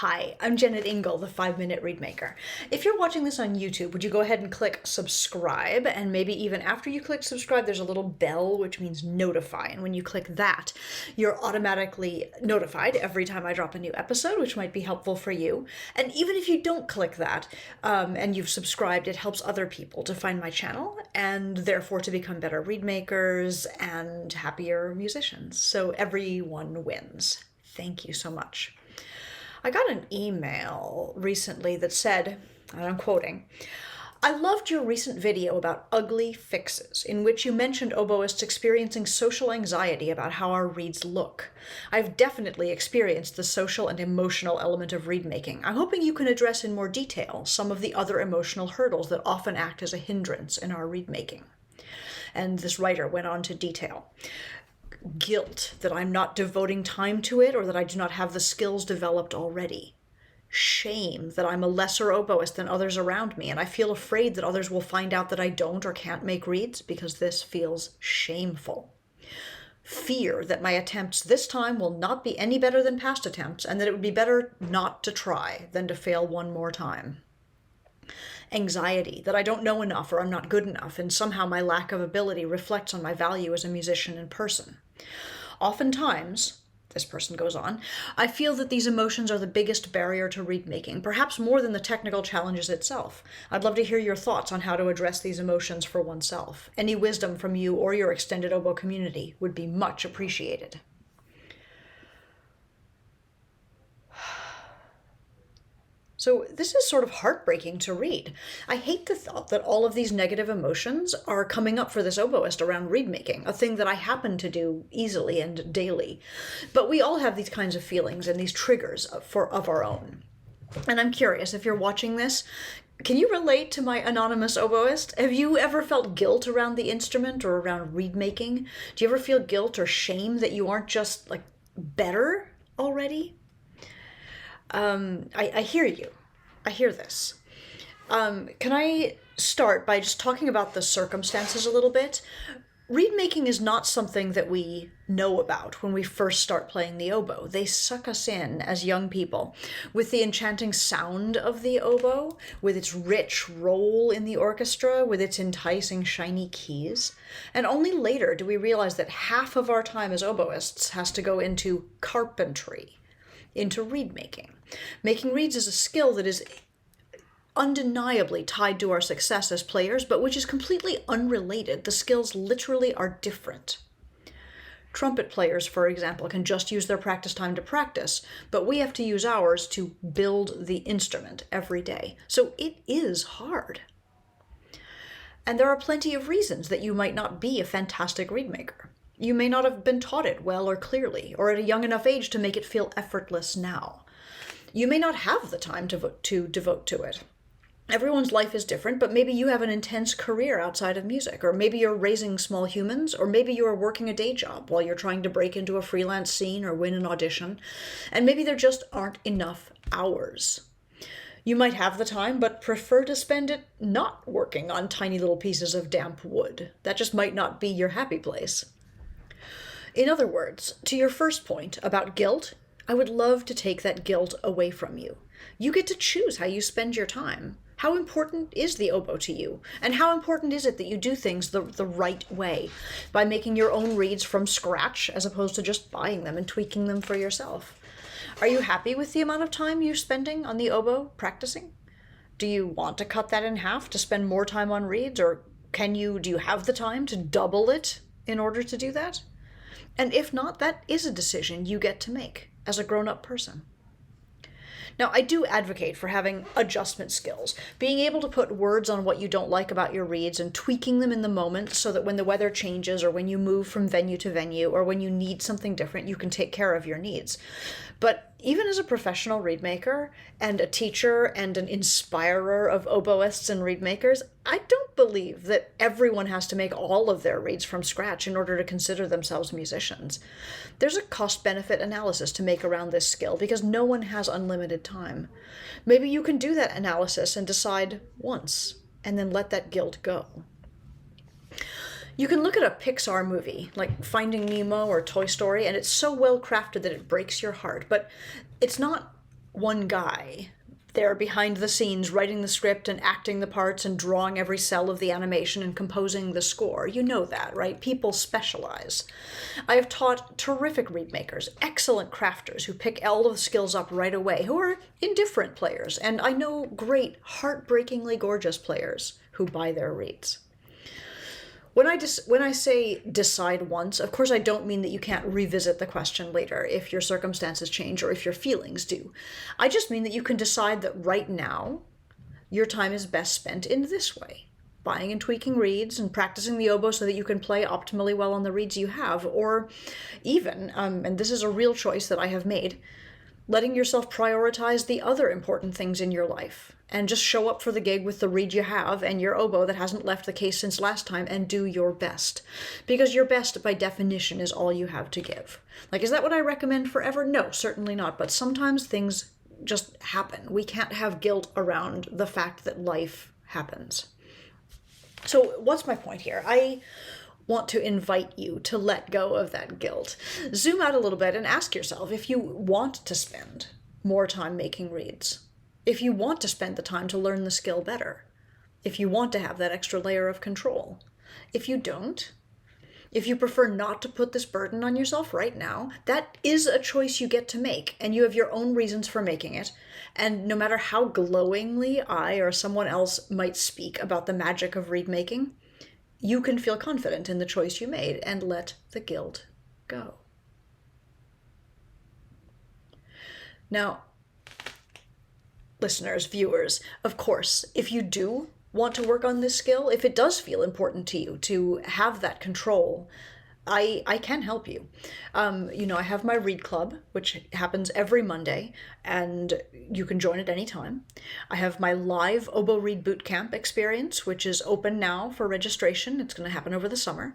Hi, I'm Jennet Ingle, the 5-Minute Reedmaker. If you're watching this on YouTube, would you go ahead and click subscribe? And maybe even after you click subscribe, there's a little bell, which means notify. And when you click that, you're automatically notified every time I drop a new episode, which might be helpful for you. And even if you don't click that and you've subscribed, it helps other people to find my channel and therefore to become better reedmakers and happier musicians. So everyone wins. Thank you so much. I got an email recently that said, and I'm quoting, "I loved your recent video about ugly fixes, in which you mentioned oboists experiencing social anxiety about how our reeds look. I've definitely experienced the social and emotional element of reed making. I'm hoping you can address in more detail some of the other emotional hurdles that often act as a hindrance in our reed making." And this writer went on to detail guilt that I'm not devoting time to it or that I do not have the skills developed already. Shame that I'm a lesser oboist than others around me, and I feel afraid that others will find out that I don't or can't make reeds because this feels shameful. Fear that my attempts this time will not be any better than past attempts, and that it would be better not to try than to fail one more time. Anxiety that I don't know enough or I'm not good enough, and somehow my lack of ability reflects on my value as a musician and person. Oftentimes, this person goes on, I feel that these emotions are the biggest barrier to reed making, perhaps more than the technical challenges itself. I'd love to hear your thoughts on how to address these emotions for oneself. Any wisdom from you or your extended oboe community would be much appreciated. So this is sort of heartbreaking to read. I hate the thought that all of these negative emotions are coming up for this oboist around reed making, a thing that I happen to do easily and daily. But we all have these kinds of feelings and these triggers of our own. And I'm curious, if you're watching this, can you relate to my anonymous oboist? Have you ever felt guilt around the instrument or around reed making? Do you ever feel guilt or shame that you aren't just like better already? I hear you. I hear this. Can I start by just talking about the circumstances a little bit? Reed making is not something that we know about when we first start playing the oboe. They suck us in as young people with the enchanting sound of the oboe, with its rich roll in the orchestra, with its enticing shiny keys. And only later do we realize that half of our time as oboists has to go into carpentry, into reed making. Making reeds is a skill that is undeniably tied to our success as players, but which is completely unrelated. The skills literally are different. Trumpet players, for example, can just use their practice time to practice, but we have to use ours to build the instrument every day. So it is hard. And there are plenty of reasons that you might not be a fantastic reed maker. You may not have been taught it well or clearly, or at a young enough age to make it feel effortless now. You may not have the time to devote to it. Everyone's life is different, but maybe you have an intense career outside of music, or maybe you're raising small humans, or maybe you are working a day job while you're trying to break into a freelance scene or win an audition, and maybe there just aren't enough hours. You might have the time, but prefer to spend it not working on tiny little pieces of damp wood. That just might not be your happy place. In other words, to your first point about guilt, I would love to take that guilt away from you. You get to choose how you spend your time. How important is the oboe to you? And how important is it that you do things the right way, by making your own reeds from scratch as opposed to just buying them and tweaking them for yourself? Are you happy with the amount of time you're spending on the oboe practicing? Do you want to cut that in half to spend more time on reeds, or do you have the time to double it in order to do that? And if not, that is a decision you get to make as a grown-up person. Now, I do advocate for having adjustment skills, being able to put words on what you don't like about your reeds and tweaking them in the moment so that when the weather changes or when you move from venue to venue or when you need something different, you can take care of your needs. But even as a professional reed maker and a teacher and an inspirer of oboists and reed makers, I don't believe that everyone has to make all of their reeds from scratch in order to consider themselves musicians. There's a cost-benefit analysis to make around this skill because no one has unlimited time. Maybe you can do that analysis and decide once, and then let that guilt go. You can look at a Pixar movie, like Finding Nemo or Toy Story, and it's so well crafted that it breaks your heart, but it's not one guy there behind the scenes writing the script and acting the parts and drawing every cell of the animation and composing the score. You know that, right? People specialize. I have taught terrific reed makers, excellent crafters who pick all of the skills up right away, who are indifferent players, and I know great, heartbreakingly gorgeous players who buy their reeds. When I say decide once, of course I don't mean that you can't revisit the question later if your circumstances change or if your feelings do. I just mean that you can decide that right now your time is best spent in this way. Buying and tweaking reeds and practicing the oboe so that you can play optimally well on the reeds you have, or even, and this is a real choice that I have made, letting yourself prioritize the other important things in your life and just show up for the gig with the reed you have and your oboe that hasn't left the case since last time and do your best. Because your best, by definition, is all you have to give. Like, is that what I recommend forever? No, certainly not. But sometimes things just happen. We can't have guilt around the fact that life happens. So what's my point here? I want to invite you to let go of that guilt. Zoom out a little bit and ask yourself if you want to spend more time making reeds. If you want to spend the time to learn the skill better. If you want to have that extra layer of control. If you don't, if you prefer not to put this burden on yourself right now, that is a choice you get to make, and you have your own reasons for making it. And no matter how glowingly I or someone else might speak about the magic of reed making, you can feel confident in the choice you made and let the guilt go. Now, listeners, viewers, of course, if you do want to work on this skill, if it does feel important to you to have that control, I can help you. I have my Reed Club, which happens every Monday, and you can join at any time. I have my live Oboe Reed Bootcamp experience, which is open now for registration. It's going to happen over the summer.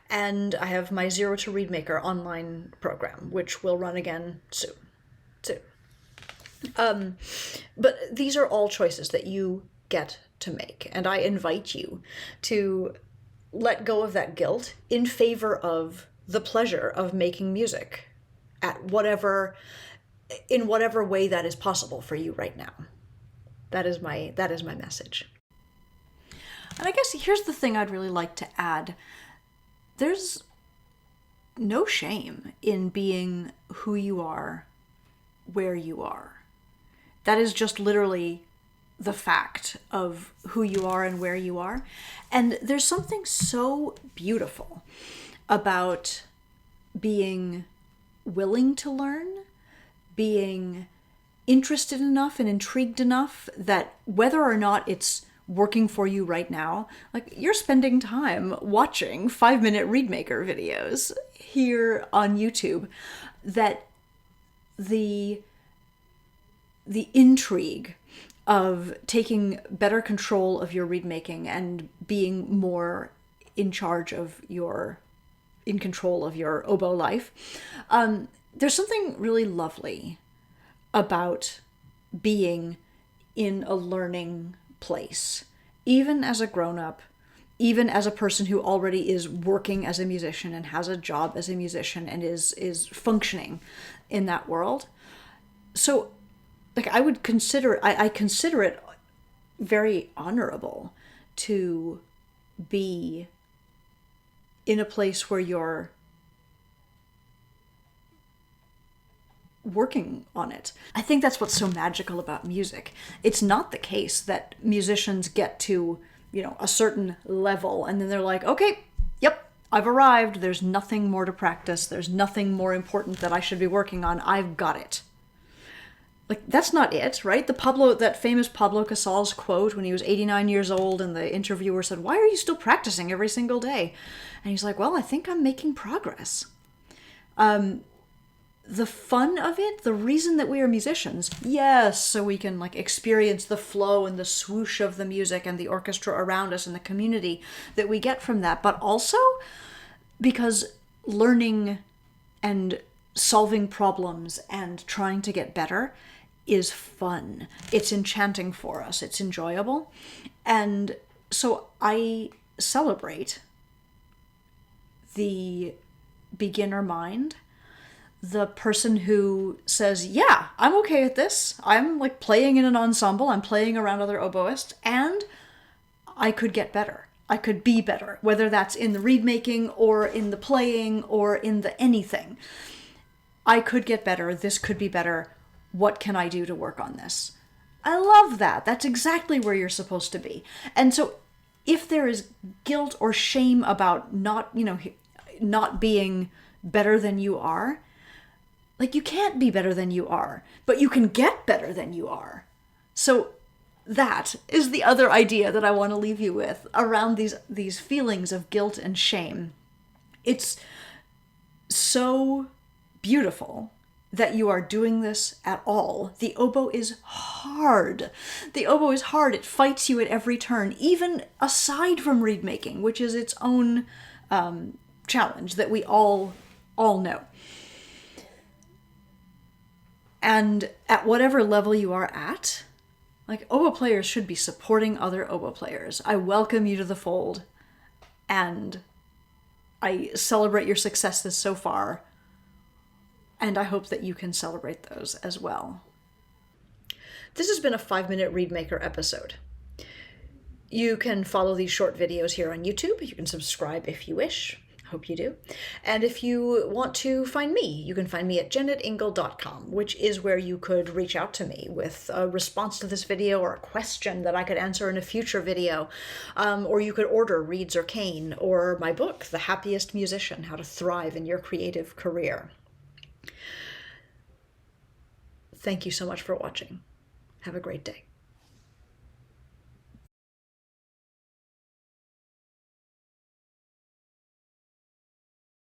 And I have my Zero to Reedmaker online program, which will run again soon. But these are all choices that you get to make, and I invite you to let go of that guilt in favor of the pleasure of making music in whatever way that is possible for you right now. That is my message. And I guess here's the thing I'd really like to add. There's no shame in being who you are, where you are. That is just literally the fact of who you are and where you are. And there's something so beautiful about being willing to learn, being interested enough and intrigued enough that whether or not it's working for you right now, like you're spending time watching 5-minute Reedmaker videos here on YouTube, that the intrigue of taking better control of your reed making and being more in control of your oboe life. There's something really lovely about being in a learning place, even as a grown-up, even as a person who already is working as a musician and has a job as a musician and is functioning in that world. So I consider it very honorable to be in a place where you're working on it. I think that's what's so magical about music. It's not the case that musicians get to, a certain level and then they're like, okay, yep, I've arrived. There's nothing more to practice. There's nothing more important that I should be working on. I've got it. Like, that's not it, right? That famous Pablo Casals quote when he was 89 years old and the interviewer said, "Why are you still practicing every single day?" And he's like, "Well, I think I'm making progress." The fun of it, the reason that we are musicians, yes, so we can experience the flow and the swoosh of the music and the orchestra around us and the community that we get from that, but also because learning and solving problems and trying to get better is fun. It's enchanting for us. It's enjoyable. And so I celebrate the beginner mind, the person who says, yeah, I'm okay at this. I'm like playing in an ensemble. I'm playing around other oboists, and I could get better. I could be better, whether that's in the reed making or in the playing or in the anything. I could get better. This could be better. What can I do to work on this? I love that. That's exactly where you're supposed to be. And so if there is guilt or shame about not being better than you are, like, you can't be better than you are, but you can get better than you are. So that is the other idea that I want to leave you with around these feelings of guilt and shame. It's so beautiful that you are doing this at all. The oboe is hard. The oboe is hard. It fights you at every turn, even aside from reed making, which is its own challenge that we all know. And at whatever level you are at, like, oboe players should be supporting other oboe players. I welcome you to the fold, and I celebrate your successes so far, and I hope that you can celebrate those as well. This has been a 5-minute Reedmaker episode. You can follow these short videos here on YouTube. You can subscribe if you wish. Hope you do. And if you want to find me, you can find me at jennetingle.com, which is where you could reach out to me with a response to this video or a question that I could answer in a future video. Or you could order Reeds or Cane or my book, The Happiest Musician, How to Thrive in Your Creative Career. Thank you so much for watching. Have a great day.